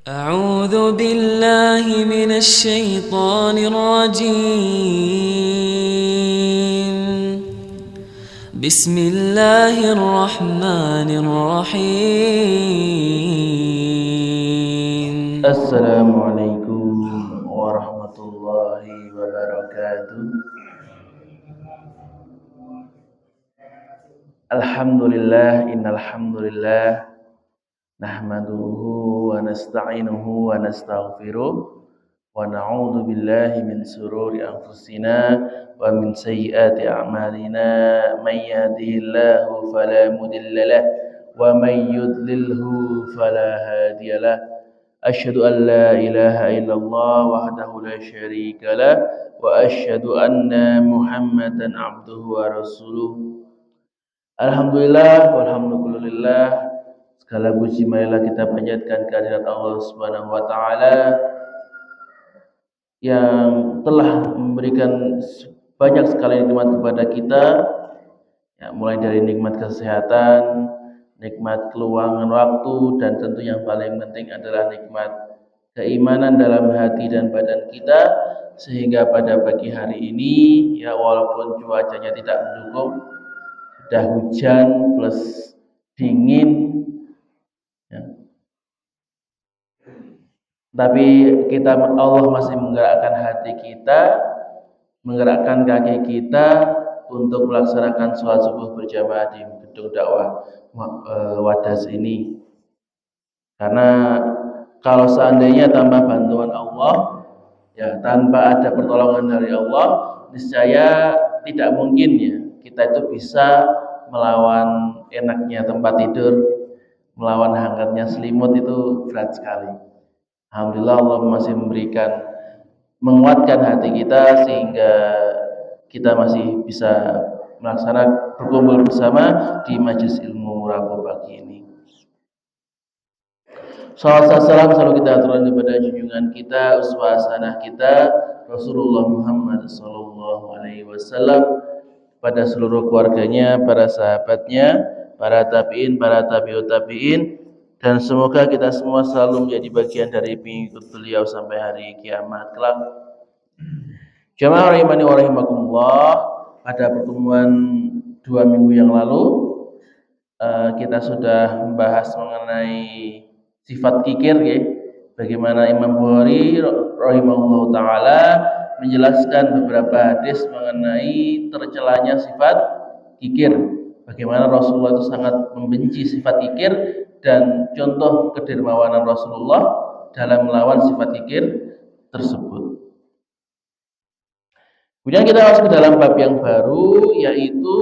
أعوذ بالله من الشيطان الرجيم بسم الله الرحمن الرحيم Assalamualaikum warahmatullahi wabarakatuh. Alhamdulillah, innal hamdulillah nahmaduhu wa nasta'inuhu wa nastaghfiruh wa na'udzu billahi min sururi anfusina wa min sayyiati a'malina. May yahdihillahu fala mudilla lahu wa may yudlilhu fala hadiyalah. Asyhadu an la ilaha illallah wahdahu la syarika lah wa asyhadu anna Muhammadan abduhu wa rasuluh. Alhamdulillah walhamdulillah, segala puji marilah kita panjatkan kehadirat Allah Subhanahu wa taala yang telah memberikan banyak sekali nikmat kepada kita, ya, mulai dari nikmat kesehatan, nikmat keluangan waktu, dan tentu yang paling penting adalah nikmat keimanan dalam hati dan badan kita, sehingga pada pagi hari ini, ya, walaupun cuacanya tidak mendukung, sudah hujan plus dingin, ya, tapi Allah masih menggerakkan hati kita, menggerakkan kaki kita untuk melaksanakan sholat subuh berjamaah di gedung dakwah Wadas ini. Karena kalau seandainya tanpa bantuan Allah, ya, tanpa ada pertolongan dari Allah, niscaya tidak mungkin, ya, kita itu bisa melawan enaknya tempat tidur, melawan hangatnya selimut. Itu berat sekali. Alhamdulillah Allah masih menguatkan hati kita sehingga kita masih bisa melaksanakan berkumpul bersama di majelis ilmu Rabu pagi ini. Salawat salam selalu kita aturkan kepada junjungan kita, uswah hasanah kita, Rasulullah Muhammad sallallahu alaihi wasallam, pada seluruh keluarganya, para sahabatnya, para tabi'in, para tabi'ut tabi'in, dan semoga kita semua selalu menjadi bagian dari pengikut beliau sampai hari kiamat kelak. Jamaah rahimani wa rahimakumullah, pada pertemuan 2 minggu yang lalu kita sudah membahas mengenai sifat kikir, ya. Bagaimana Imam Bukhari rahimahullah ta'ala menjelaskan beberapa hadis mengenai tercelanya sifat kikir. Bagaimana Rasulullah itu sangat membenci sifat kikir dan contoh kedermawanan Rasulullah dalam melawan sifat kikir tersebut. Kemudian kita masuk ke dalam bab yang baru, yaitu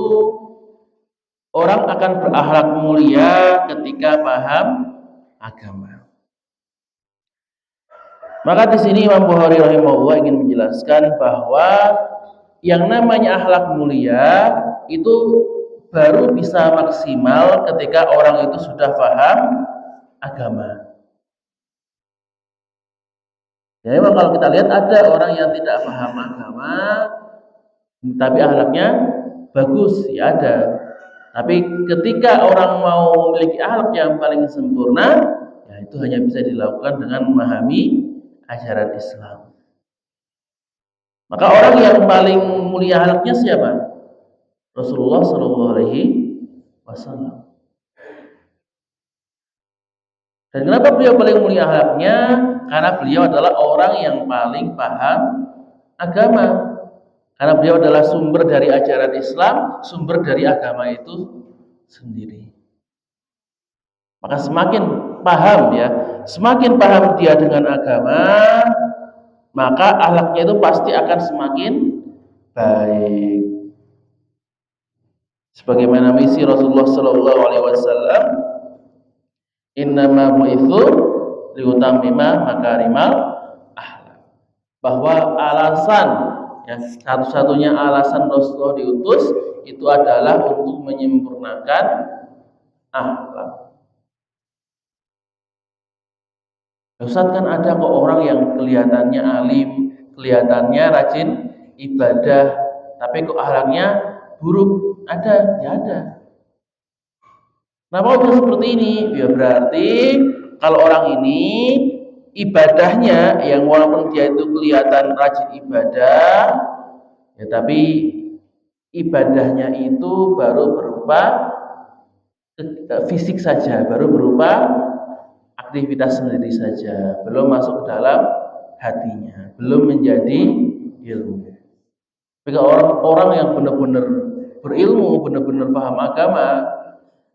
orang akan berakhlak mulia ketika paham agama. Maka di sini Imam Bukhari rahimahullah ingin menjelaskan bahwa yang namanya akhlak mulia itu baru bisa maksimal ketika orang itu sudah paham agama. Jadi kalau kita lihat ada orang yang tidak paham agama tapi akhlaknya bagus, ya ada. Tapi ketika orang mau memiliki akhlak yang paling sempurna, ya itu hanya bisa dilakukan dengan memahami ajaran Islam. Maka orang yang paling mulia akhlaknya siapa? Rasulullah Shallallahu Alaihi Wasallam. Dan kenapa beliau paling mulia akhlaknya? Karena beliau adalah orang yang paling paham agama. Karena beliau adalah sumber dari ajaran Islam, sumber dari agama itu sendiri. Maka semakin paham, ya, semakin paham dia dengan agama, maka akhlaknya itu pasti akan semakin baik. Sebagaimana misi Rasulullah Sallallahu Alaihi Wasallam, innama bu'itsu liutammima makarimal akhlak. Bahwa alasan, ya, satu-satunya alasan Rasulullah diutus itu adalah untuk menyempurnakan akhlak. Ustaz, kan ada kok orang yang kelihatannya alim, kelihatannya rajin ibadah, tapi kok akhlaknya buruk. Ada, ya ada. Kenapa bisa seperti ini? Ya berarti kalau orang ini ibadahnya yang walaupun dia itu kelihatan rajin ibadah, ya tapi ibadahnya itu baru berupa fisik saja, baru berupa aktivitas sendiri saja, belum masuk ke dalam hatinya, belum menjadi ilmu. Jika orang-orang yang benar-benar berilmu, benar-benar paham agama,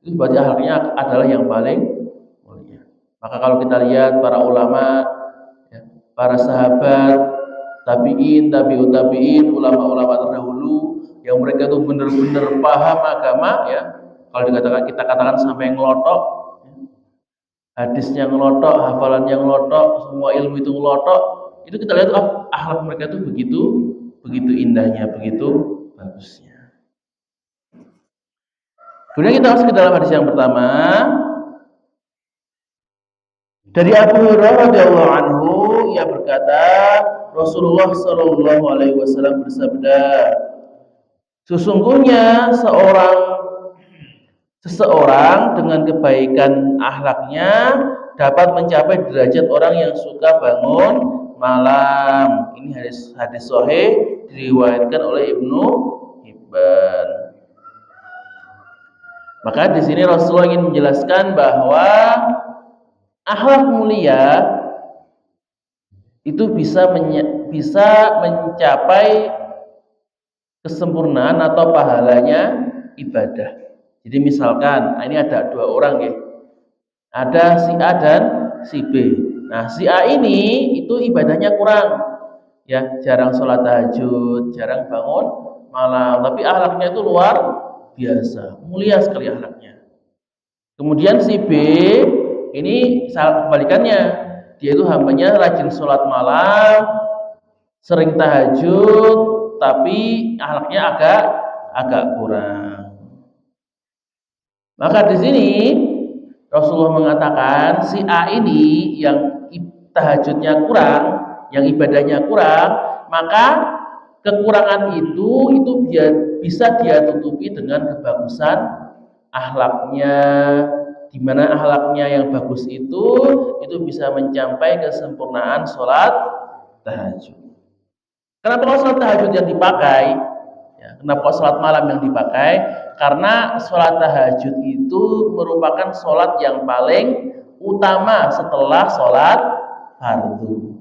itu berarti akhlaknya adalah yang paling mulia. Maka kalau kita lihat para ulama, ya, para sahabat, tabiin, tabiut tabiin, ulama-ulama terdahulu, yang mereka itu benar-benar paham agama, ya. Kalau kita katakan sampai ngelotok, hadisnya ngelotok, hafalannya ngelotok, semua ilmu itu ngelotok, itu kita lihat akhlak mereka itu begitu indahnya, begitu bagusnya. Kemudian kita masuk ke dalam hadis yang pertama dari Abu Hurairah radhiyallahu anhu, ia berkata, Rasulullah Shallallahu alaihi wasallam bersabda, sesungguhnya seseorang dengan kebaikan akhlaknya dapat mencapai derajat orang yang suka bangun malam. Ini hadis sahih diriwayatkan oleh Ibnu Hibban. Maka di sini Rasulullah ingin menjelaskan bahwa akhlak mulia itu bisa mencapai kesempurnaan atau pahalanya ibadah. Jadi misalkan ini ada dua orang ya, ada si A dan si B. Nah si A ini itu ibadahnya kurang, ya jarang sholat tahajud, jarang bangun malam, tapi akhlaknya itu luar biasa, mulia sekali akhlaknya. Kemudian si B ini salah kebalikannya, dia itu hambanya rajin sholat malam, sering tahajud, tapi akhlaknya agak kurang. Maka di sini Rasulullah mengatakan si A ini yang tahajudnya kurang, yang ibadahnya kurang, maka kekurangan itu bisa dia tutupi dengan kebagusan akhlaknya, di mana akhlaknya yang bagus itu bisa mencapai kesempurnaan sholat tahajud. Kenapa kalau sholat tahajud yang dipakai? Ya, kenapa sholat malam yang dipakai? Karena sholat tahajud itu merupakan sholat yang paling utama setelah sholat fardu.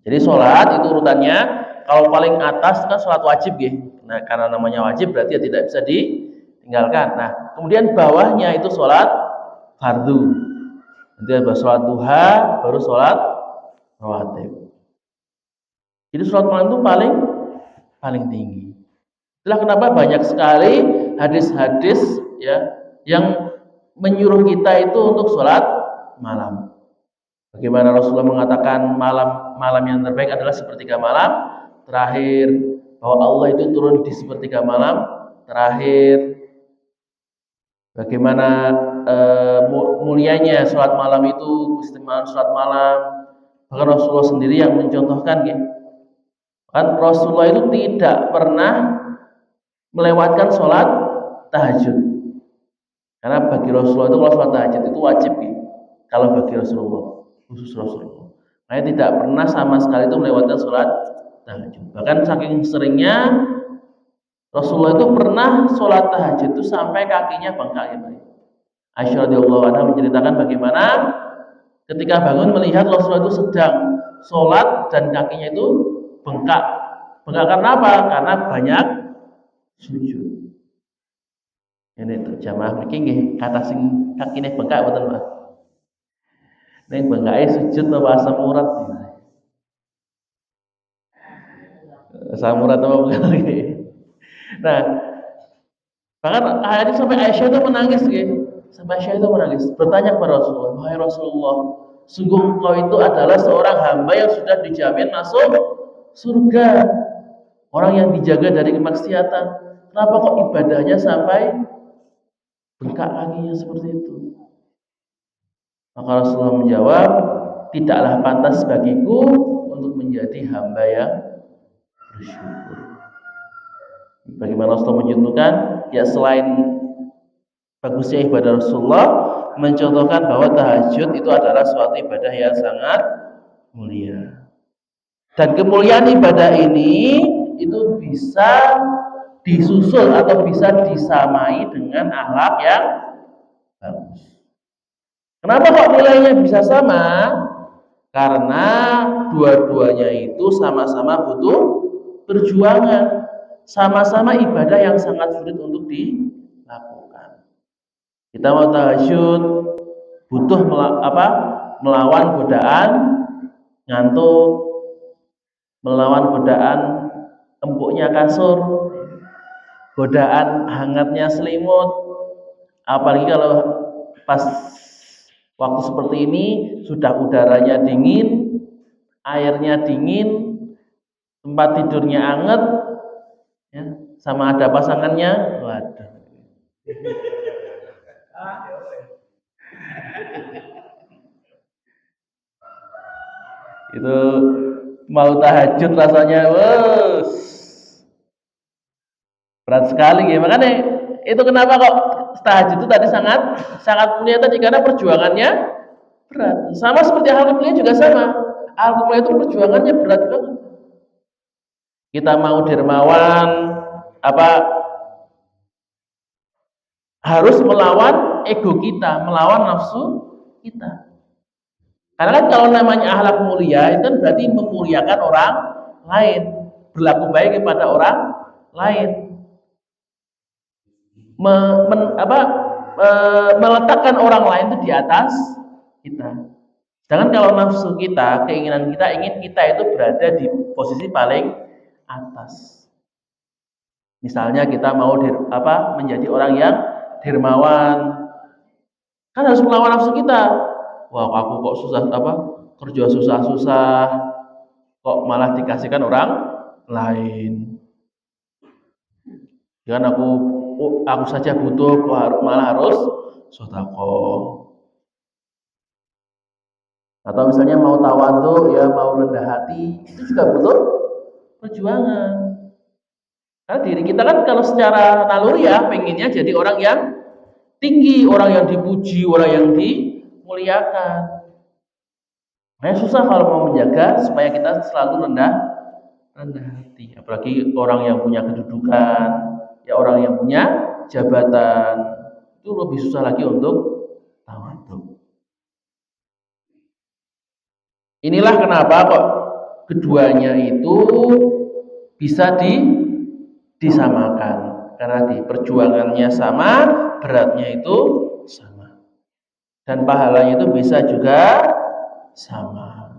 Jadi sholat itu urutannya, kalau paling atas kan sholat wajib ya. Nah karena namanya wajib berarti ya tidak bisa ditinggalkan. Nah kemudian bawahnya itu sholat fardu. Nanti ada sholat duha, baru sholat rawatib. Jadi sholat malam itu paling tinggi. Itulah kenapa banyak sekali hadis-hadis ya yang menyuruh kita itu untuk sholat malam. Bagaimana Rasulullah mengatakan malam yang terbaik adalah sepertiga malam terakhir, bahwa Allah itu turun di sepertiga malam terakhir. Bagaimana mulianya sholat malam itu, keistimewaan sholat malam. Bahkan Rasulullah sendiri yang mencontohkan ya. Kan Rasulullah itu tidak pernah melewatkan sholat tahajud, karena bagi Rasulullah itu kalau sholat tahajud itu wajib ya. Kalau bagi Rasulullah, khusus Rasulullah, makanya tidak pernah sama sekali itu melewatkan sholat tahajud. Bahkan saking seringnya Rasulullah itu pernah sholat tahajud itu sampai kakinya bengkak ya. Aisyah radhiyallahu anha menceritakan bagaimana ketika bangun melihat Rasulullah itu sedang sholat dan kakinya itu bengkak. Bengkak karena apa? Karena banyak sujud. Ini tuh jamaah mriki nggih kata sing kakine bengkak mboten, Pak. Ning bengkake sujud napa asam urat. Asam urat apa bukan lagi. Nah, bahkan ayat sampai Aisyah itu menangis gitu. Sampai Aisyah itu menangis, bertanya kepada Rasulullah, "Wahai Rasulullah, sungguh engkau itu adalah seorang hamba yang sudah dijamin masuk surga. Orang yang dijaga dari kemaksiatan. Kenapa kok ibadahnya sampai bengkak kakinya seperti itu?" Maka Rasulullah menjawab, "Tidaklah pantas bagiku untuk menjadi hamba yang bersyukur." Bagaimana Rasulullah menunjukkan, ya selain bagusnya ibadah Rasulullah, mencontohkan bahwa tahajud itu adalah suatu ibadah yang sangat mulia. Dan kemuliaan ibadah ini itu bisa disusul atau bisa disamai dengan akhlak yang bagus. Kenapa kok nilainya bisa sama? Karena dua-duanya itu sama-sama butuh perjuangan, sama-sama ibadah yang sangat sulit untuk dilakukan. Kita mau tahajud butuh melawan godaan ngantuk, melawan godaan empuknya kasur, godaan hangatnya selimut. Apalagi kalau pas waktu seperti ini sudah udaranya dingin, airnya dingin, tempat tidurnya anget, ya, sama ada pasangannya, waduh. Itu mau tahajud rasanya, berat sekali ya. Makanya itu kenapa kok tahajud itu tadi sangat mulia tadi, karena perjuangannya berat. Sama seperti hal mulia juga sama. Hal mulia itu perjuangannya berat banget. Kita mau dermawan, harus melawan ego kita, melawan nafsu kita. Karena kan kalau namanya akhlak mulia itu kan berarti memuliakan orang lain, berlaku baik kepada orang lain. Meletakkan orang lain itu di atas kita. Sedangkan kalau nafsu kita, keinginan kita ingin kita itu berada di posisi paling atas. Misalnya kita mau menjadi orang yang dermawan, kan harus melawan nafsu kita. Wah, aku kok kerja susah-susah, kok malah dikasihkan orang lain. Jangan aku saja butuh, kok malah harus sedekah. Atau misalnya mau tawadhu, ya mau rendah hati, itu juga butuh perjuangan. Karena diri kita kan kalau secara naluri ya pengennya jadi orang yang tinggi, orang yang dipuji, orang yang dimuliakan. Nah, susah kalau mau menjaga supaya kita selalu rendah hati. Apalagi orang yang punya kedudukan, ya orang yang punya jabatan, itu lebih susah lagi untuk tawadhu. Inilah kenapa kok keduanya itu bisa disamakan, karena di perjuangannya sama, beratnya itu sama, dan pahalanya itu bisa juga sama.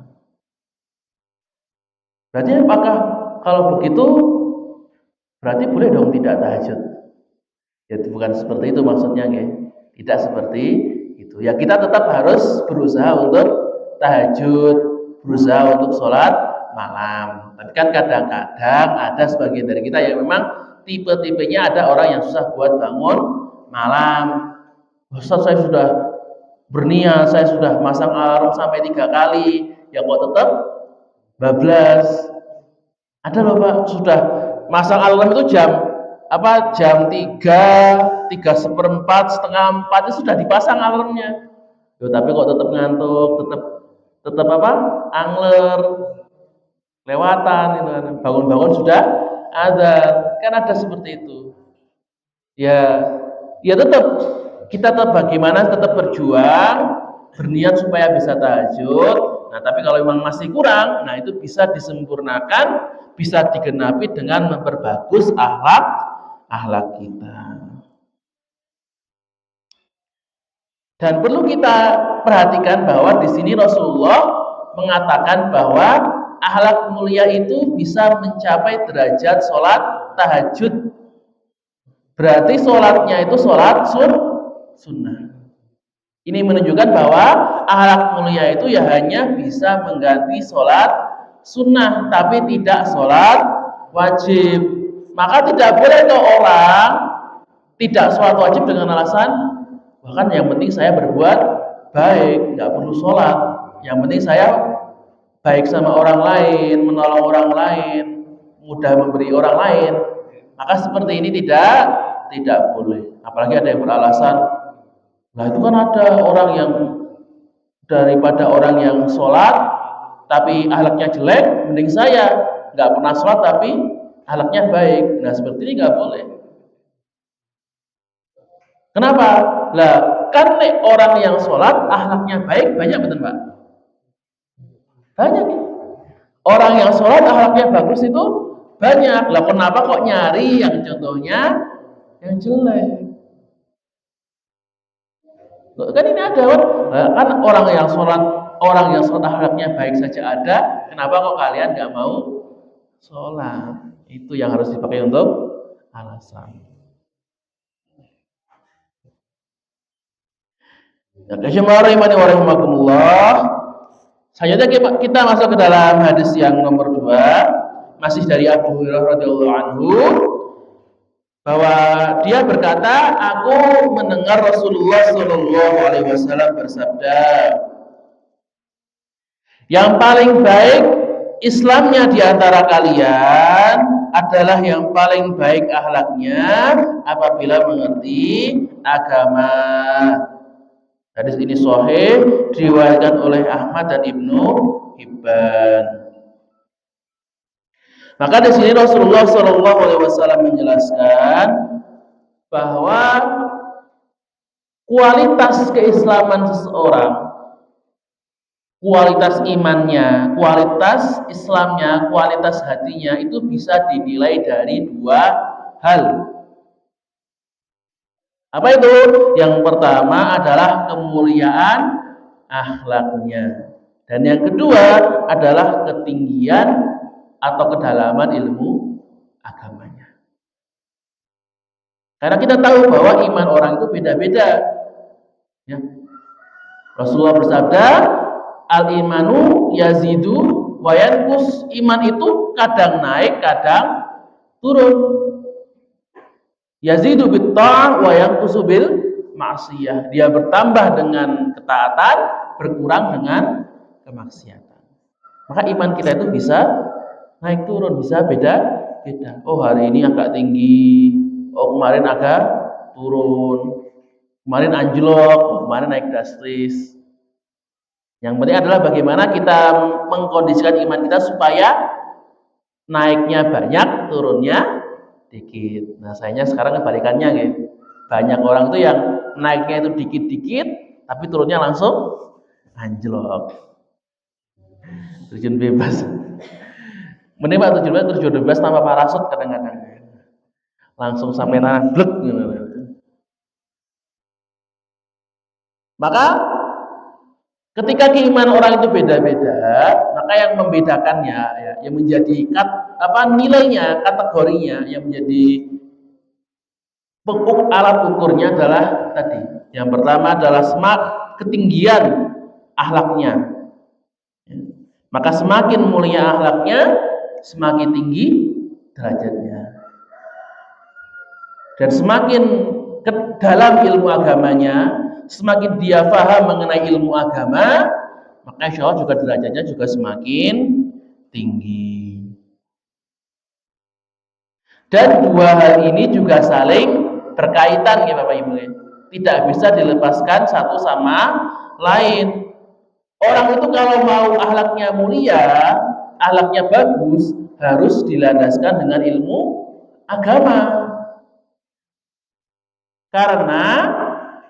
Berarti apakah kalau begitu berarti boleh dong tidak tahajud? Ya bukan seperti itu maksudnya, tidak seperti itu. Ya kita tetap harus berusaha untuk tahajud, berusaha untuk sholat malam. Tapi kan kadang-kadang ada sebagian dari kita yang memang tipe-tipenya ada orang yang susah buat bangun malam. Ustaz, saya sudah berniat, saya sudah masang alarm sampai 3 kali, ya kok tetap bablas. Ada loh Pak, sudah masang alarm itu jam 3, 3:15, setengah 4 itu sudah dipasang alarmnya. Loh, tapi kok tetap ngantuk, tetap angler, lewatan itu kan. Bangun-bangun sudah ada, kan ada seperti itu. Ya tetap kita bagaimana tetap berjuang, berniat supaya bisa tahajud. Nah, tapi kalau memang masih kurang, nah itu bisa disempurnakan, bisa digenapi dengan memperbagus akhlak kita. Dan perlu kita perhatikan bahwa di sini Rasulullah mengatakan bahwa akhlak mulia itu bisa mencapai derajat sholat tahajud. Berarti sholatnya itu sholat sunnah. Ini menunjukkan bahwa akhlak mulia itu ya hanya bisa mengganti sholat sunnah, tapi tidak sholat wajib. Maka tidak boleh orang tidak sholat wajib dengan alasan, bahkan yang penting saya berbuat baik, nggak perlu sholat. Yang penting saya baik sama orang lain, menolong orang lain, mudah memberi orang lain. Maka seperti ini tidak boleh. Apalagi ada yang beralasan, Lah itu kan ada orang yang daripada orang yang sholat tapi akhlaknya jelek, mending saya nggak pernah sholat tapi akhlaknya baik. Nah seperti ini nggak boleh. Kenapa? Lah kan orang yang sholat akhlaknya baik banyak, betul Pak? Banyak. Orang yang sholat akhlaknya bagus itu banyak. Lah kenapa kok nyari yang contohnya yang jelek? Kan ini ada kan orang yang sholat akhlaknya baik saja ada. Kenapa kok kalian nggak mau sholat? Itu yang harus dipakai untuk alasan. Ya, selanjutnya kita masuk ke dalam hadis yang nomor 2, masih dari Abu Hurairah radhiyallahu anhu, bahwa dia berkata, aku mendengar Rasulullah Shallallahu Alaihi Wasallam bersabda, yang paling baik Islamnya di antara kalian adalah yang paling baik akhlaknya apabila mengerti agama. Hadis ini sahih, diriwayatkan oleh Ahmad dan Ibnu Hibban. Maka di sini Rasulullah Shallallahu Alaihi Wasallam menjelaskan bahwa kualitas keislaman seseorang, kualitas imannya, kualitas Islamnya, kualitas hatinya itu bisa dinilai dari 2 hal. Apa itu? Yang pertama adalah kemuliaan akhlaknya, dan yang kedua adalah ketinggian atau kedalaman ilmu agamanya. Karena kita tahu bahwa iman orang itu beda-beda. Ya. Rasulullah bersabda, al-imanu yazidu wa yanqus. Iman itu kadang naik, kadang turun. Yazidu bit ta'ah wa yanqusu bil ma'siyah. Dia bertambah dengan ketaatan, berkurang dengan kemaksiatan. Maka iman kita itu bisa naik turun, bisa beda-beda. Oh, hari ini agak tinggi. Oh, kemarin agak turun. Kemarin anjlok, kemarin naik drastis. Yang penting adalah bagaimana kita mengkondisikan iman kita supaya naiknya banyak, turunnya dikit. Nah, sayangnya sekarang kebalikannya, gitu. Banyak orang itu yang naiknya itu dikit-dikit, tapi turunnya langsung anjlok. Terjun bebas. Mending Pak terjun bebas tanpa parasut kadang-kadang. Langsung sampai tanah blek. Maka ketika keimanan orang itu beda-beda, maka yang membedakannya, ya, yang menjadi nilainya, kategorinya, yang menjadi alat ukurnya adalah tadi. Yang pertama adalah ketinggian akhlaknya. Maka semakin mulia akhlaknya, semakin tinggi derajatnya. Dan semakin ke dalam ilmu agamanya, semakin dia paham mengenai ilmu agama, maka insya Allah juga derajatnya juga semakin tinggi. Dan 2 hal ini juga saling berkaitan, ya Bapak Ibu. Tidak bisa dilepaskan satu sama lain. Orang itu kalau mau akhlaknya mulia, akhlaknya bagus, harus dilandaskan dengan ilmu agama. Karena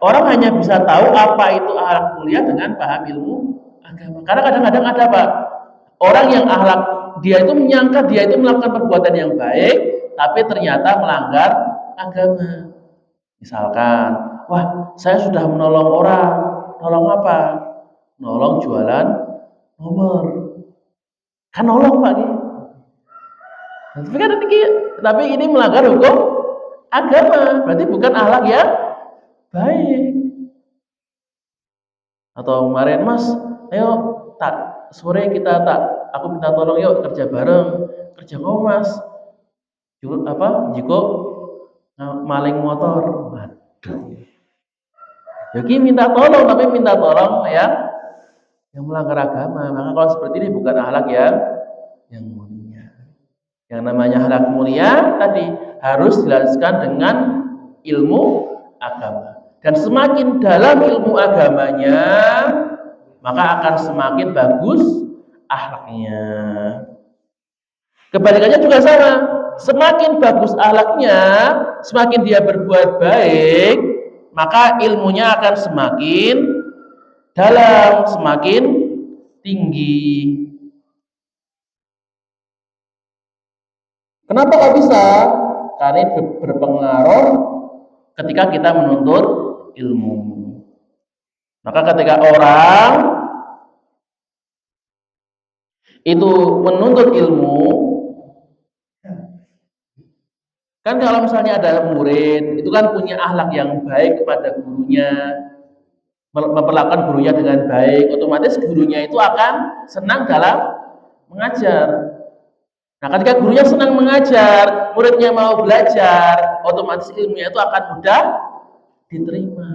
orang hanya bisa tahu apa itu akhlak mulia dengan paham ilmu agama. Karena kadang-kadang ada Pak, orang yang akhlak dia itu menyangka dia itu melakukan perbuatan yang baik, tapi ternyata melanggar agama. Misalkan, wah saya sudah menolong orang, nolong apa? Nolong jualan nomor. Kan nolong Pak gitu. Tapi ini melanggar hukum agama, berarti bukan akhlak yang baik. Atau kemarin, Mas, ayo sore kita aku minta tolong yuk kerja bareng. Kerja kok Mas? Jiko maling motor. Waduh. Jadi minta tolong, tapi minta tolong yang melanggar agama. Maka kalau seperti ini bukan akhlak yang mulia. Yang namanya akhlak mulia tadi harus dijelaskan dengan ilmu agama. Dan semakin dalam ilmu agamanya, maka akan semakin bagus akhlaknya. Kebalikannya juga sama. Semakin bagus akhlaknya, semakin dia berbuat baik, maka ilmunya akan semakin dalam, semakin tinggi. Kenapa kok bisa? Karena itu berpengaruh ketika kita menuntut ilmu. Maka ketika orang itu menuntut ilmu, kan kalau misalnya ada murid, itu kan punya akhlak yang baik kepada gurunya, memperlakukan gurunya dengan baik, otomatis gurunya itu akan senang dalam mengajar. Nah, ketika gurunya senang mengajar, muridnya mau belajar, otomatis ilmunya itu akan mudah diterima.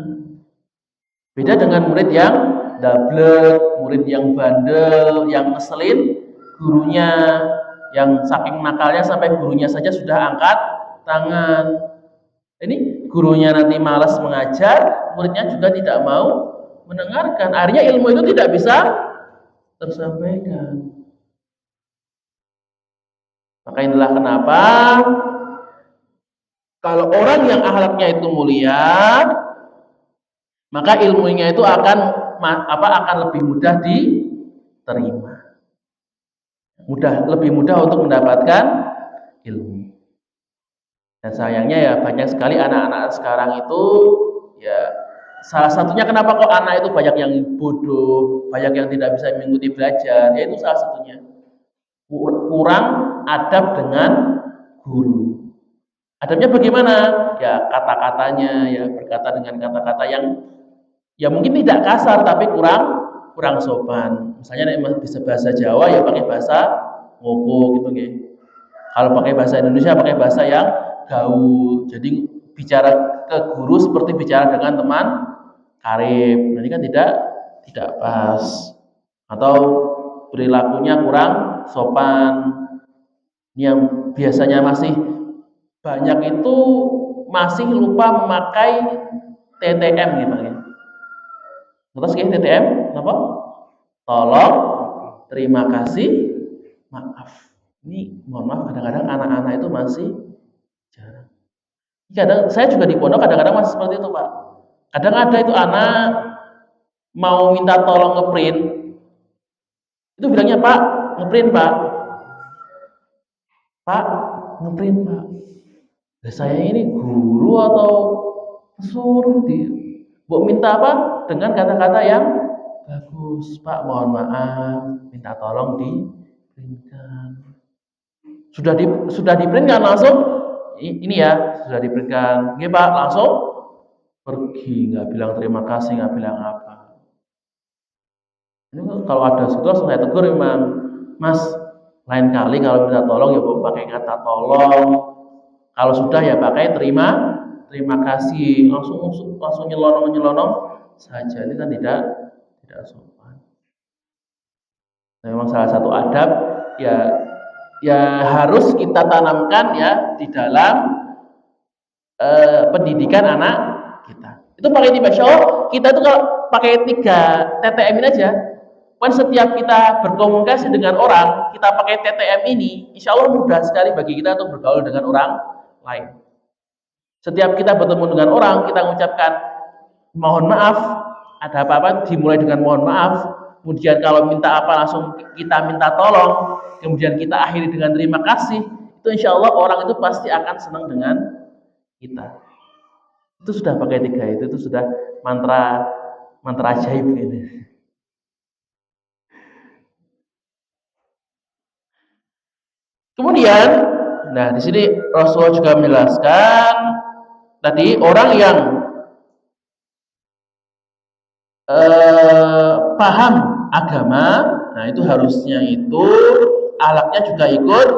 Beda dengan murid yang dablek, murid yang bandel, yang ngeselin gurunya, yang saking nakalnya sampai gurunya saja sudah angkat tangan. Ini gurunya nanti malas mengajar, muridnya juga tidak mau mendengarkan. Akhirnya ilmu itu tidak bisa tersampaikan. Maka inilah kenapa kalau orang yang akhlaknya itu mulia, maka ilmunya itu akan lebih mudah diterima. Lebih mudah untuk mendapatkan ilmu. Dan sayangnya ya banyak sekali anak-anak sekarang itu ya salah satunya kenapa kok anak itu banyak yang bodoh, banyak yang tidak bisa mengikuti belajar, yaitu salah satunya kurang adab dengan guru. Adabnya bagaimana? Ya kata-katanya, ya berkata dengan kata-kata yang ya mungkin tidak kasar tapi kurang sopan. Misalnya nek bisa bahasa Jawa ya pakai bahasa ngoko gitu nggih. Kalau pakai bahasa Indonesia pakai bahasa yang gaul. Jadi bicara ke guru seperti bicara dengan teman karib. Nah, ini kan tidak pas. Atau perilakunya kurang sopan. Ini yang biasanya masih banyak itu masih lupa memakai TTM gitu ya. Terus kayak TTM apa? Tolong, terima kasih, maaf. Ini mohon maaf kadang-kadang anak-anak itu masih jarang. Kadang saya juga di pondok kadang-kadang masih seperti itu, Pak. Kadang ada itu anak mau minta tolong ngeprint. Itu bilangnya, "Pak, ngeprint, Pak." "Pak, ngeprint, Pak." Nah, saya ini guru atau pesuruh Mbok minta apa? Dengan kata-kata yang bagus. "Pak, mohon maaf, minta tolong diprintkan." Sudah diprintkan langsung ini ya, sudah diprintkan. Nggih, Pak, langsung pergi, nggak bilang terima kasih, nggak bilang apa. Ini kalau ada situ langsung saya tegur memang, "Mas, lain kali kalau minta tolong ya pakai kata tolong. Kalau sudah ya pakai terima kasih, langsung nyelonong saja." Ini kan tidak sopan. Nah, memang salah satu adab ya harus kita tanamkan ya di dalam pendidikan anak kita. Itu pakai Masya Allah, kita tuh kalau pakai 3 TTM ini aja, kan setiap kita berkomunikasi dengan orang, kita pakai TTM ini, insya Allah mudah sekali bagi kita untuk bergaul dengan orang lain. Setiap kita bertemu dengan orang, kita mengucapkan mohon maaf, ada apa-apa dimulai dengan mohon maaf. Kemudian kalau minta apa langsung kita minta tolong. Kemudian kita akhiri dengan terima kasih. Itu insya Allah orang itu pasti akan senang dengan kita. Itu sudah pakai 3 itu sudah mantra ajaib ini. Kemudian, nah di sini Rasulullah juga menjelaskan tadi orang yang paham agama, nah itu harusnya itu akhlaknya juga ikut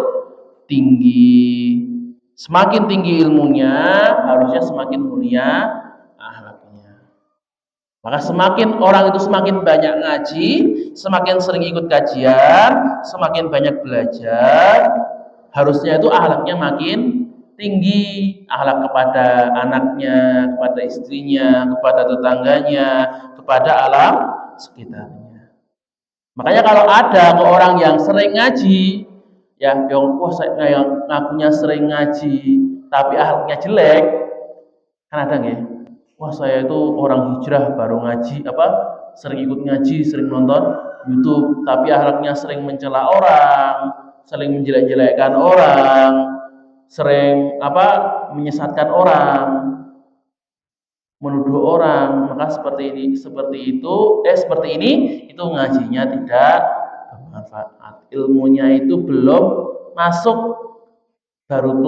tinggi. Semakin tinggi ilmunya, harusnya semakin mulia akhlaknya. Maka semakin orang itu semakin banyak ngaji, semakin sering ikut kajian, semakin banyak belajar, harusnya itu akhlaknya makin tinggi, akhlak kepada anaknya, kepada istrinya, kepada tetangganya, kepada alam sekitarnya. Makanya kalau ada orang yang sering ngaji, ya yang ngakunya sering ngaji tapi akhlaknya jelek, kan ada nggak? Wah, saya itu orang hijrah baru ngaji, sering ikut ngaji, sering nonton YouTube, tapi akhlaknya sering mencela orang, sering menjelek-jelekkan orang, sering menyesatkan orang, menuduh orang. Maka seperti ini itu ngajinya tidak bermanfaat. Ilmunya itu belum masuk, baru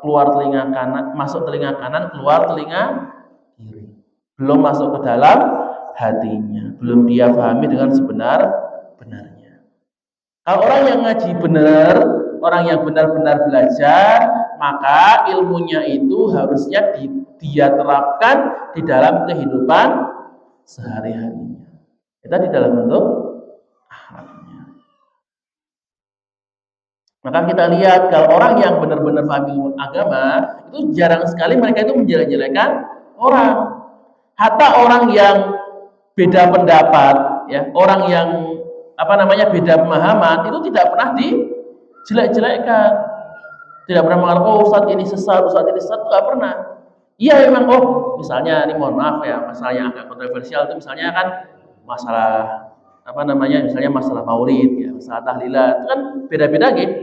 keluar telinga kanan, masuk telinga kanan, keluar telinga kiri. Belum masuk ke dalam hatinya, belum dia pahami dengan sebenar-benarnya. Kalau orang yang ngaji benar, orang yang benar-benar belajar, maka ilmunya itu harusnya dia terapkan di dalam kehidupan sehari-harinya. Itu di dalam bentuk akhlaknya. Maka kita lihat kalau orang yang benar-benar paham ilmu agama, itu jarang sekali mereka itu menjelek-jelekan orang. Hatta orang yang beda pendapat, ya, orang yang beda pemahaman, itu tidak pernah dijelek-jelekkan. Tidak pernah mengatakan, oh Ustaz ini sesat, tidak pernah. Iya memang, misalnya ini mohon maaf ya, masalah yang agak kontroversial itu misalnya kan masalah misalnya masalah maulid, ya, masalah tahlilan, itu kan beda-beda gitu.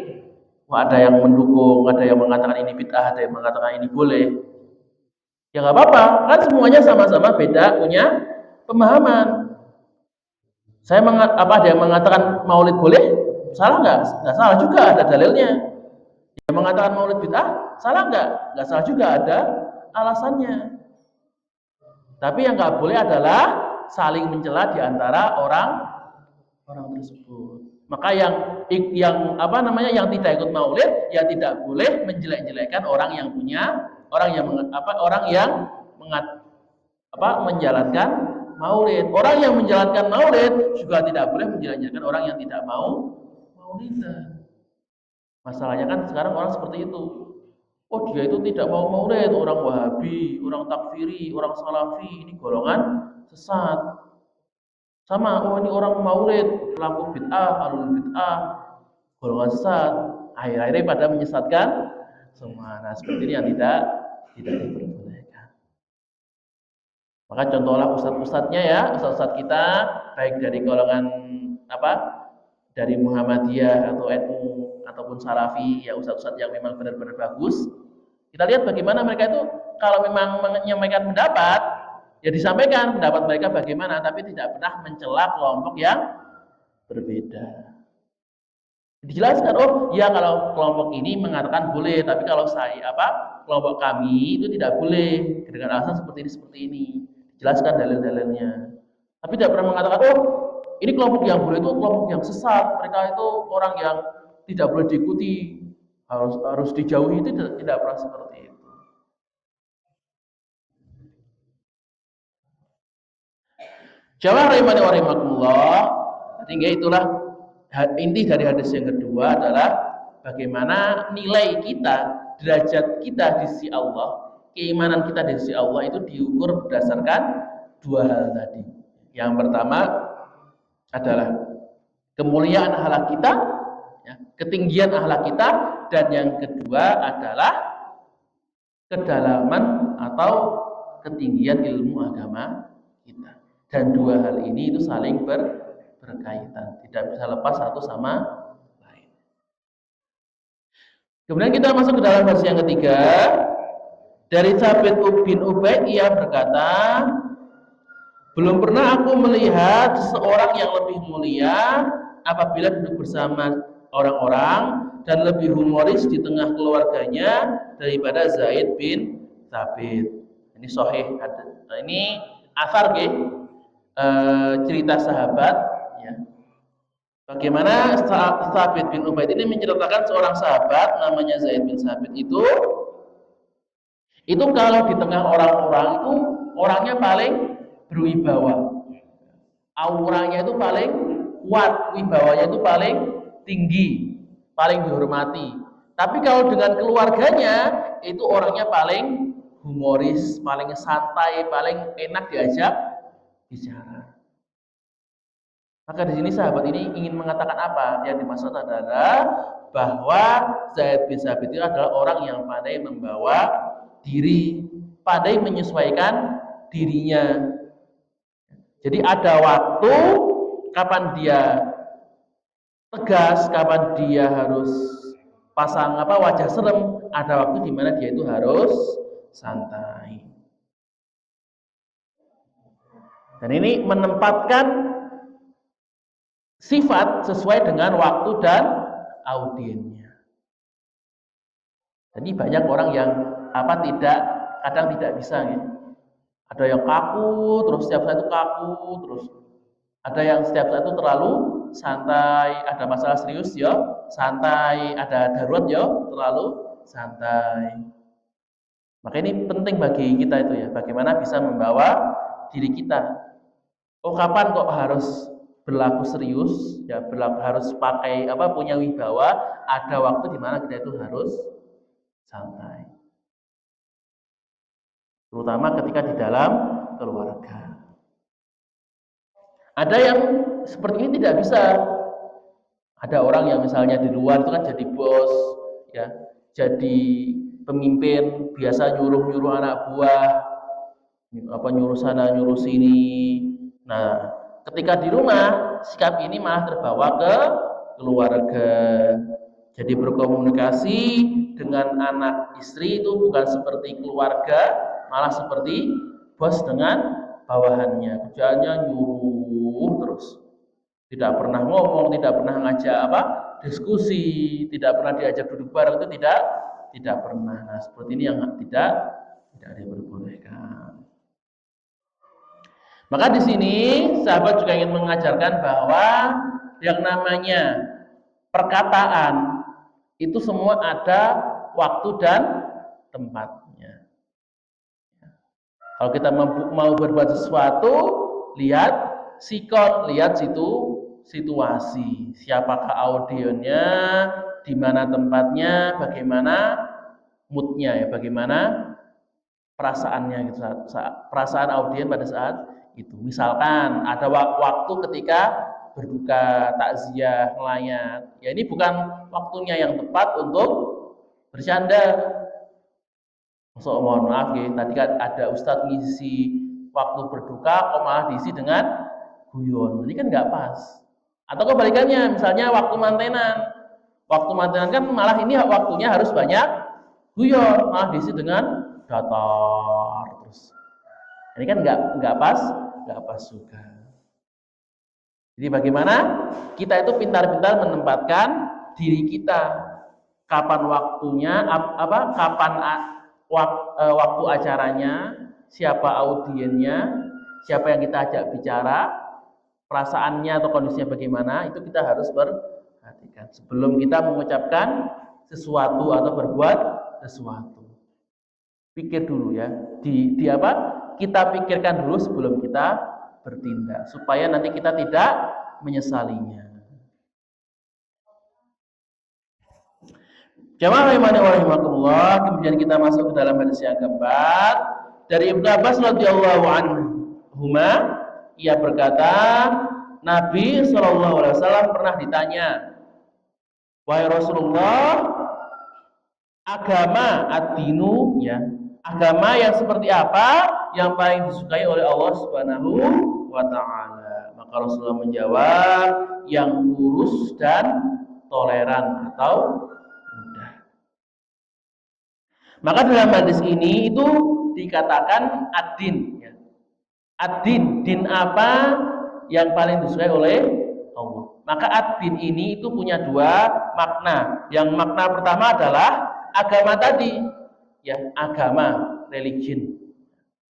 Wah, ada yang mendukung, ada yang mengatakan ini bid'ah, ada yang mengatakan ini boleh. Ya nggak apa-apa, kan semuanya sama-sama beda punya pemahaman. Ada yang mengatakan maulid boleh, salah nggak? Nggak salah juga, ada dalilnya. Yang mengatakan maulid bid'ah, salah nggak? Nggak salah juga, ada alasannya. Tapi yang nggak boleh adalah saling mencela di antara orang tersebut. Maka yang tidak ikut maulid, ya tidak boleh menjelek-jelekkan orang yang menjalankan maulid. Orang yang menjalankan maulid juga tidak boleh menjelek-jelekkan orang yang tidak mau maulidan. Masalahnya kan sekarang orang seperti itu. Oh, dia itu tidak mau maulid, orang Wahabi, orang takfiri, orang Salafi, ini golongan sesat. Sama, ini orang maulid, pelaku bid'ah, alul bid'ah, golongan sesat. Akhir-akhirnya pada menyesatkan semua. Nah, seperti ini yang tidak diperbolehkan. Maka contohlah ustadz-ustadznya ya, ustadz-ustadz kita, baik dari golongan dari Muhammadiyah atau NU ataupun Salafi, ya ustadz-ustadz yang memang benar-benar bagus. Kita lihat bagaimana mereka itu kalau memang menyampaikan pendapat, ya disampaikan pendapat mereka bagaimana, tapi tidak pernah mencela kelompok yang berbeda. Dijelaskan, ya kalau kelompok ini mengatakan boleh, tapi kalau kelompok kami itu tidak boleh dengan alasan seperti ini. Jelaskan dalil-dalilnya. Tapi tidak pernah mengatakan, ini kelompok yang boleh itu kelompok yang sesat, mereka itu orang yang tidak boleh diikuti, harus dijauhi, itu tidak pernah seperti itu. Jamaah rahimani wa rahimakumullah. Sehingga itulah inti dari hadis yang kedua adalah bagaimana nilai kita, derajat kita di sisi Allah, keimanan kita di sisi Allah itu diukur berdasarkan dua hal tadi. Yang pertama adalah kemuliaan akhlak kita, ya, ketinggian akhlak kita, dan yang kedua adalah kedalaman atau ketinggian ilmu agama kita. Dan dua hal ini itu saling berkaitan, tidak bisa lepas satu sama lain. Kemudian kita masuk ke dalam hadis yang ketiga. Dari Thabit bin Ubaid, ia berkata, belum pernah aku melihat seseorang yang lebih mulia apabila duduk bersama orang-orang dan lebih humoris di tengah keluarganya daripada Zaid bin Thabit. Ini sahih, ini asar cerita sahabat, ya. Bagaimana Thabit bin Ubaid ini menceritakan seorang sahabat namanya Zaid bin Thabit itu kalau di tengah orang-orang itu orangnya paling berwibawa, auranya itu paling kuat, wibawanya itu paling tinggi, paling dihormati. Tapi kalau dengan keluarganya itu orangnya paling humoris, paling santai, paling enak diajak bicara. Maka di sini sahabat ini ingin mengatakan apa? Yang dimaksud adalah bahwa Zaid bin Sabit itu adalah orang yang pandai membawa diri, pandai menyesuaikan dirinya. Jadi ada waktu kapan dia tegas, kapan dia harus pasang wajah serem, ada waktu di mana dia itu harus santai. Dan ini menempatkan sifat sesuai dengan waktu dan audiennya. Jadi banyak orang yang kadang tidak bisa ya. Ada yang kaku, terus setiap saat itu kaku, terus ada yang setiap saat itu terlalu santai, ada masalah serius ya santai, ada darurat ya terlalu santai. Maka ini penting bagi kita itu ya, bagaimana bisa membawa diri kita. Oh, kapan kok harus berlaku serius ya, harus pakai punya wibawa, ada waktu di mana kita itu harus santai. Terutama ketika di dalam keluarga. Ada yang seperti ini tidak bisa. Ada orang yang misalnya di luar itu kan jadi bos, ya, jadi pemimpin, biasa nyuruh anak buah, nyuruh sana, nyuruh sini. Nah, ketika di rumah, sikap ini malah terbawa ke keluarga. Jadi berkomunikasi dengan anak istri itu bukan seperti keluarga, malah seperti bos dengan bawahannya. Kerjaannya nyuruh terus. Tidak pernah ngomong, tidak pernah ngajak diskusi, tidak pernah diajak duduk bareng, itu tidak pernah. Nah, seperti ini yang tidak diperbolehkan. Maka di sini sahabat juga ingin mengajarkan bahwa yang namanya perkataan itu semua ada waktu dan tempatnya. Kalau kita mau berbuat sesuatu, lihat sikon, lihat situasi, siapakah audionya, di mana tempatnya, bagaimana moodnya ya, bagaimana perasaannya gitu, perasaan audien pada saat itu. Misalkan ada waktu ketika berduka, takziah, ngelayat, ya ini bukan waktunya yang tepat untuk bercanda. Mohon maaf ya, tadi kan ada ustadz ngisi waktu berduka, kok malah diisi dengan guyon. Ini kan nggak pas. Atau kebalikannya, misalnya waktu mantenan. Waktu mantenan kan malah ini waktunya harus banyak guyon, malah diisi dengan datar terus. Ini kan nggak pas juga. Jadi bagaimana kita itu pintar-pintar menempatkan diri kita, kapan waktunya, kapan waktu acaranya, siapa audiennya, siapa yang kita ajak bicara, perasaannya atau kondisinya bagaimana, itu kita harus perhatikan sebelum kita mengucapkan sesuatu atau berbuat sesuatu. Pikir dulu ya, kita pikirkan dulu sebelum kita bertindak, supaya nanti kita tidak menyesalinya. Jamaah rahimani wa rahimakumullah, kemudian kita masuk ke dalam hadis yang keempat dari Ibnu Abbas radhiyallahu anhuma, ia berkata, Nabi SAW pernah ditanya, wahai Rasulullah, agama ad-dinu ya, agama yang seperti apa yang paling disukai oleh Allah Subhanahu wa taala? Maka Rasulullah menjawab, yang lurus dan toleran atau mudah. Maka dalam hadis ini itu dikatakan ad-din ya. Ad-din, din apa yang paling disukai oleh Allah. Maka ad-din ini itu punya dua makna. Yang makna pertama adalah agama tadi, ya, agama, religion.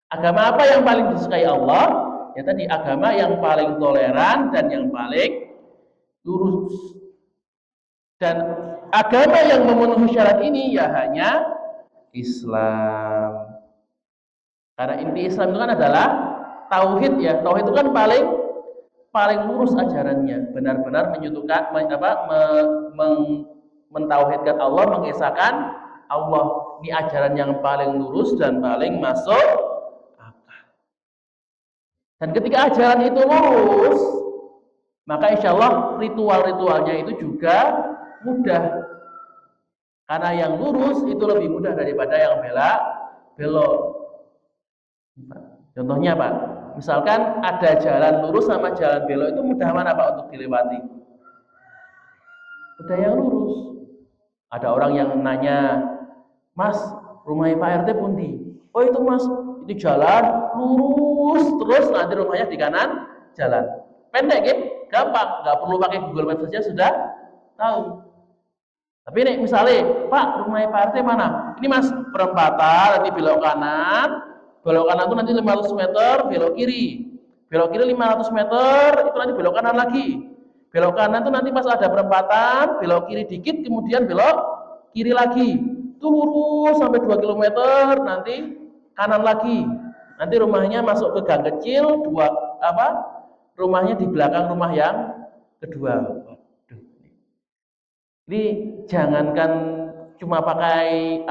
Agama apa yang paling disukai Allah? Ya tadi, agama yang paling toleran dan yang paling lurus. Dan agama yang memenuhi syarat ini ya hanya Islam. Karena inti Islam itu kan adalah tauhid ya. Tauhid itu kan paling lurus ajarannya, benar-benar menyutukan mentauhidkan Allah, mengesahkan Allah. Ini ajaran yang paling lurus dan paling masuk akal. Dan ketika ajaran itu lurus, maka insya Allah ritual-ritualnya itu juga mudah. Karena yang lurus itu lebih mudah daripada yang belok. Contohnya Pak, misalkan ada jalan lurus sama jalan belok, itu mudah mana Pak untuk dilewati? Mudah yang lurus. Ada orang yang nanya, Mas, rumahnya Pak RT pundi? Oh itu Mas, itu jalan lurus terus nanti rumahnya di kanan jalan. Pendek ya, gampang, nggak perlu pakai Google Maps saja sudah tahu. Tapi nih misalnya, Pak, rumahnya Pak RT mana? Ini Mas, perempatan, nanti belok kanan itu nanti 500 meter, belok kiri 500 meter, itu nanti belok kanan lagi. Belok kanan itu nanti pas ada perempatan, belok kiri dikit, kemudian belok kiri lagi. Itu lurus sampai 2 km, nanti kanan lagi. Nanti rumahnya masuk ke gang kecil, rumahnya di belakang rumah yang kedua. Waduh. Jadi jangankan cuma pakai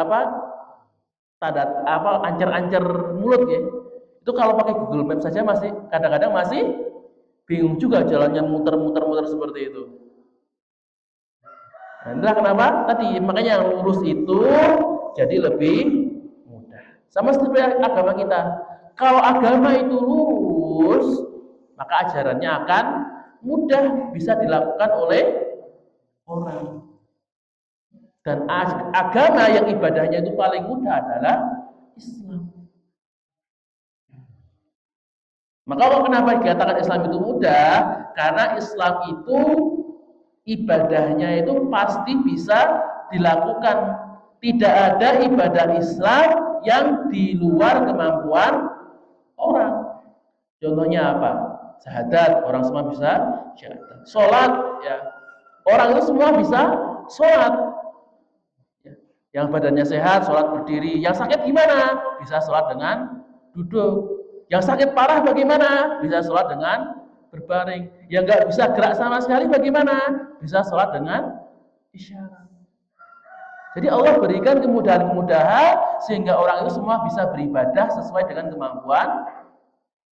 ancer-ancer mulut ya. Itu kalau pakai Google Maps saja masih kadang-kadang masih bingung juga jalannya muter-muter seperti itu. Nah, itulah kenapa tadi makanya yang lurus itu jadi lebih mudah. Sama seperti agama kita. Kalau agama itu lurus, maka ajarannya akan mudah bisa dilakukan oleh orang. Dan agama yang ibadahnya itu paling mudah adalah Islam. Maka kenapa dikatakan Islam itu mudah? Karena Islam itu ibadahnya itu pasti bisa dilakukan. Tidak ada ibadah Islam yang di luar kemampuan orang. Contohnya apa? Syahadat, orang semua bisa syahadat. Sholat, ya, orang itu semua bisa sholat. Yang badannya sehat, sholat berdiri. Yang sakit gimana? Bisa sholat dengan duduk. Yang sakit parah bagaimana? Bisa sholat dengan berbaring. Yang nggak bisa gerak sama sekali bagaimana? Bisa sholat dengan isyarat. Jadi Allah berikan kemudahan-kemudahan sehingga orang itu semua bisa beribadah sesuai dengan kemampuan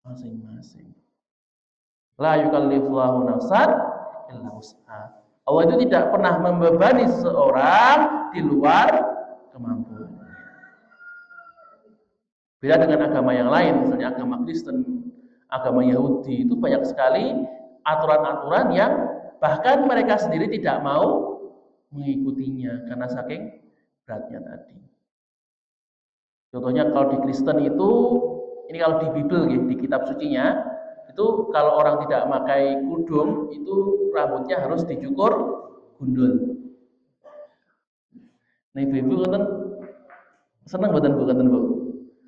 masing-masing. La yukallifullahu nafsan illa wus'aha. Allah itu tidak pernah membebani seseorang di luar kemampuan. Beda dengan agama yang lain, misalnya agama Kristen, agama Yahudi, itu banyak sekali aturan-aturan yang bahkan mereka sendiri tidak mau mengikutinya karena saking beratnya tadi. Contohnya kalau di Kristen itu, ini kalau di Bible di kitab sucinya, itu kalau orang tidak memakai kudung, itu rambutnya harus dicukur gundul. Nah, ibu-ibu kan seneng buatan Bu.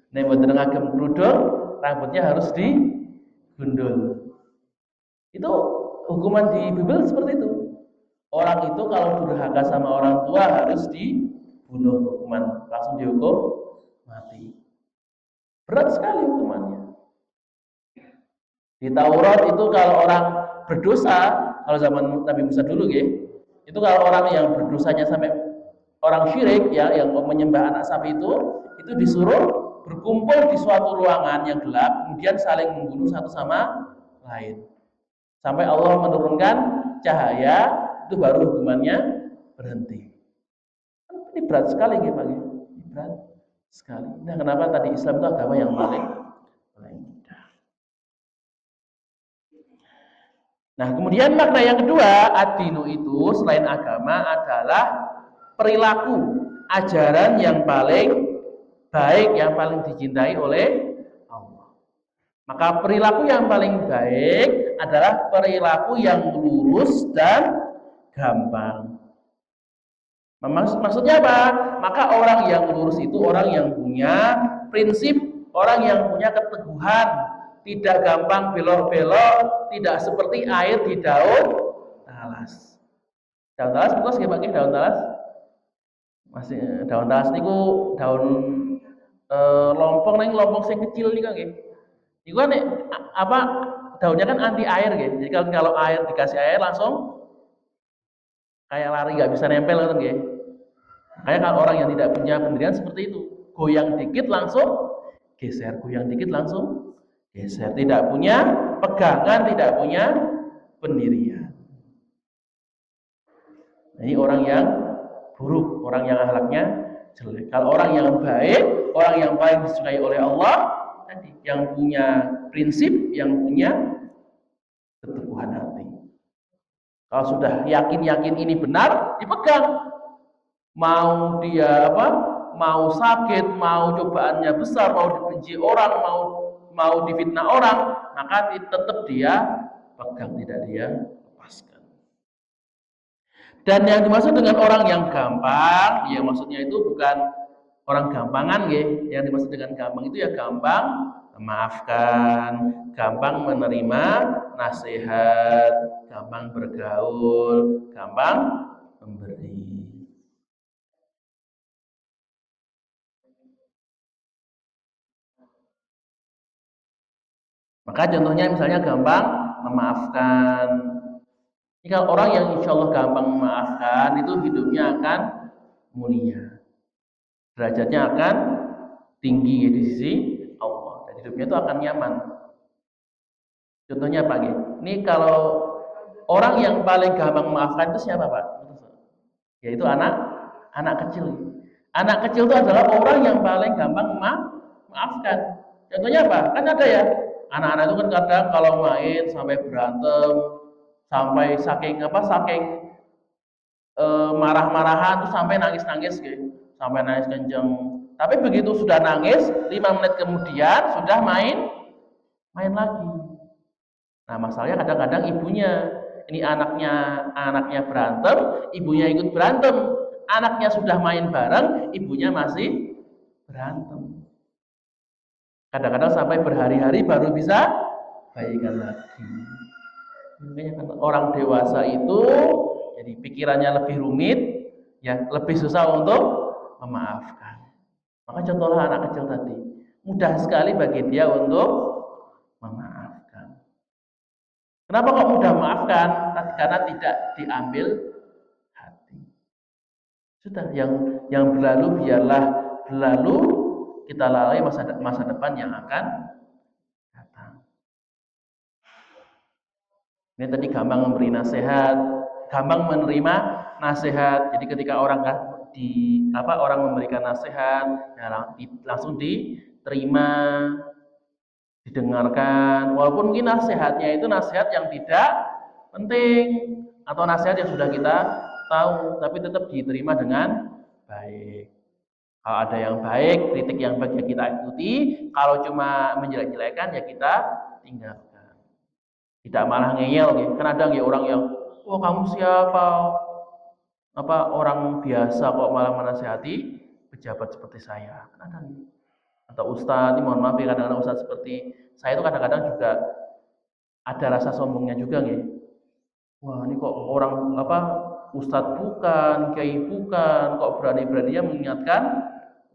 Nah, buatan ngagem kudung, rambutnya harus digundul. Itu hukuman di Bible seperti itu. Orang itu kalau durhaka sama orang tua harus dibunuh, hukuman langsung dihukum mati. Berat sekali hukumannya. Di Taurat itu kalau orang berdosa, kalau zaman Nabi Musa dulu itu kalau orang yang berdosanya sampai orang syirik ya, yang menyembah anak sapi itu disuruh berkumpul di suatu ruangan yang gelap, kemudian saling membunuh satu sama lain. Sampai Allah menurunkan cahaya, itu baru hukumannya berhenti. Ini berat sekali Pak. Ini berat sekali. Nah, kenapa tadi Islam itu agama yang paling mudah. Nah, kemudian makna yang kedua, ad-dinu itu selain agama adalah perilaku, ajaran yang paling baik, yang paling dicintai oleh Allah. Maka perilaku yang paling baik adalah perilaku yang lurus dan gampang. Maksudnya apa? Maka orang yang lurus itu orang yang punya prinsip, orang yang punya keteguhan, tidak gampang belok-belok, tidak seperti air di daun talas. Daun talas betul nggih Pak, daun talas? Masih daun talas niku daun lompong sing kecil niku nggih. Niku kan daunnya kan anti air nggih. Jadi kalau air dikasih air langsung kayak lari nggak bisa nempel kan nggih. Kayak kalau orang yang tidak punya pendirian seperti itu, goyang dikit langsung geser, goyang dikit langsung geser, tidak punya pegangan, tidak punya pendirian. Ini orang yang buruk, orang yang akhlaknya jelek. Kalau orang yang baik, orang yang paling disukai oleh Allah, tadi yang punya prinsip, yang punya keteguhan hati. Kalau sudah yakin-yakin ini benar, dipegang. Mau dia mau sakit, mau cobaannya besar, mau dibenci orang, mau difitnah orang, maka tetap dia pegang, tidak dia lepaskan. Dan yang dimaksud dengan orang yang gampang, ya maksudnya itu bukan orang gampangan ya. Yang dimaksud dengan gampang itu ya gampang memaafkan, gampang menerima nasihat, gampang bergaul, gampang memberi. Maka contohnya misalnya gampang memaafkan. Ini kalau orang yang insya Allah gampang memaafkan, itu hidupnya akan mulia, derajatnya akan tinggi ya, di sisi Allah, dan hidupnya itu akan nyaman. Contohnya Pak, ini kalau orang yang paling gampang memaafkan itu siapa Pak? Yaitu anak kecil. Anak kecil itu adalah orang yang paling gampang memaafkan. Contohnya apa? Kan ada ya, anak-anak itu kan kadang kalau main sampai berantem, sampai saking marah-marahan tuh sampai nangis-nangis gitu, sampai nangis kenceng. Tapi begitu sudah nangis, 5 menit kemudian sudah main lagi. Nah, masalahnya kadang-kadang ibunya, ini anaknya berantem, ibunya ikut berantem. Anaknya sudah main bareng, ibunya masih berantem. Kadang-kadang sampai berhari-hari baru bisa baikan lagi. Makanya kan orang dewasa itu jadi pikirannya lebih rumit, ya lebih susah untuk memaafkan. Maka contohlah anak kecil tadi, mudah sekali bagi dia untuk memaafkan. Kenapa kok mudah memaafkan? Karena tidak diambil hati. Sudah, yang berlalu biarlah berlalu, kita lalui masa depan yang akan datang. Ini tadi gampang memberi nasihat, gampang menerima nasihat. Jadi ketika orang memberikan nasihat, ya langsung diterima, didengarkan. Walaupun mungkin nasihatnya itu nasihat yang tidak penting atau nasihat yang sudah kita tahu, tapi tetap diterima dengan baik. Kalau ada yang baik, kritik yang baik ya kita ikuti. Kalau cuma menjelek-jelekan ya kita tinggalkan. Tidak malah ngeyel gitu. Kan ada orang yang, "Wah, kamu siapa? Orang biasa kok malah menasihati pejabat seperti saya." Kan ada gitu. Atau ustadz, ini mohon maaf ya, kadang-kadang ustadz seperti saya itu kadang-kadang juga ada rasa sombongnya juga gitu. Wah, ini kok orang ustadz bukan, kiai bukan, kok berani-beraninya mengingatkan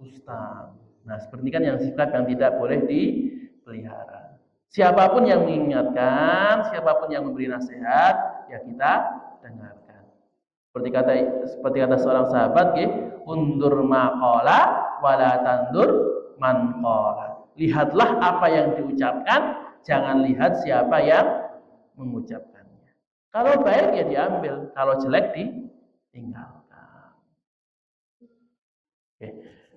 ustadz. Nah, seperti kan yang sifat yang tidak boleh dipelihara. Siapapun yang mengingatkan, siapapun yang memberi nasihat, ya kita dengarkan. Seperti kata seorang sahabat, undur maqala wala tandur man qala. Lihatlah apa yang diucapkan, jangan lihat siapa yang mengucapkannya. Kalau baik ya diambil, kalau jelek ditinggalkan. Oke.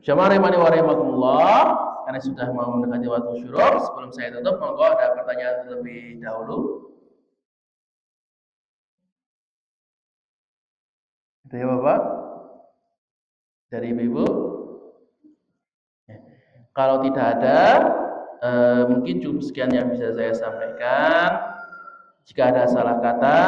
Jamaah rahimani wa rahimakumullah, karena sudah mau mendekati waktu syuruk, sebelum saya tutup, monggo ada pertanyaan terlebih dahulu. Ada ya Bapak? Dari Ibu? Kalau tidak ada, mungkin cukup sekian yang bisa saya sampaikan. Jika ada salah kata,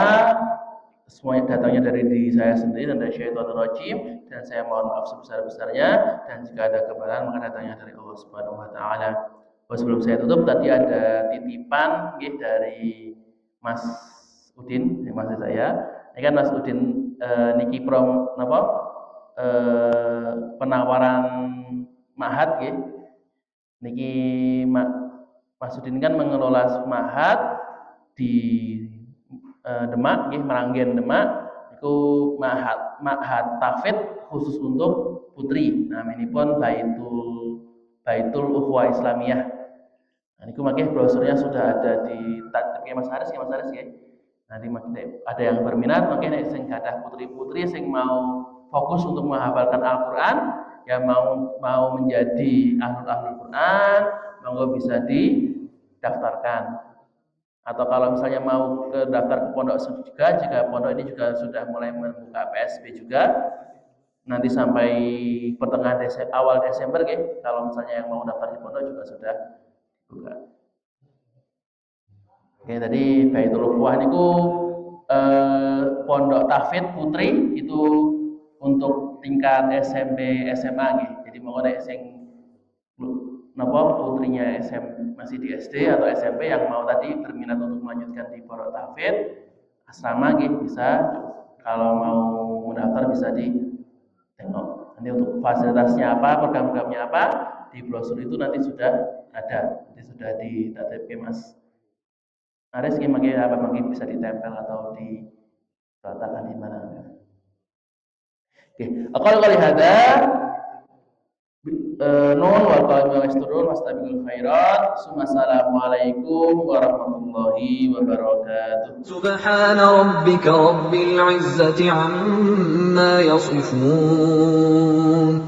semuanya datangnya dari diri saya sendiri dan dari syaitanir rajim, dan saya mohon maaf sebesar-besarnya. Dan jika ada kebenaran, maka datangnya dari Allah Subhanahu wa taala. Sebelum saya tutup, tadi ada titipan dari Mas Udin, masih saya. Ini kan Mas Udin niki penawaran mahat niki Mas Udin kan mengelola mahat di Demak, Meranggen Demak. Iku ma'had tahfidz khusus untuk putri. Naminipun Baitul Ukhuwah Islamiyah. Nah, niku makanya brosurnya sudah ada di Mas Haris ya. Nanti ada yang berminat, makanya sing gadah putri-putri sing mau fokus untuk menghafalkan Al-Qur'an, yang mau menjadi ahlul Qur'an, monggo bisa didaftarkan. Atau kalau misalnya mau ke daftar ke pondok juga, jika pondok ini juga sudah mulai membuka PSB juga, nanti sampai pertengahan awal Desember ya, kalau misalnya yang mau daftar di pondok juga sudah buka. Oke, tadi Baitul Ukhuwah niku pondok tahfidz putri itu untuk tingkat SMP SMA nggih. Jadi mau nek sing napa putrinya masih di SD atau SMP yang mau tadi berminat untuk melanjutkan di pondok tahfidz asrama nggih bisa, kalau mau mendaftar bisa ditengok. Nanti untuk fasilitasnya apa, program-programnya apa, di brosur itu nanti sudah ada, nanti sudah ditatipke Mas Aris makanya apa mungkin bisa ditempel atau diletakkan di mana. Oke, kalau hada nun wal qalam yasturun wastabiqul khairat. Assalamualaikum warahmatullahi wabarakatuh. Subhana rabbika rabbil izzati amma yasifun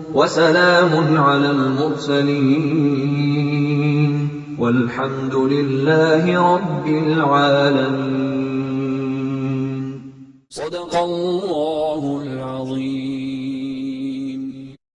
wa salamun alal mursalin walhamdulillahi rabbil alamin. Sadaqallahul azim.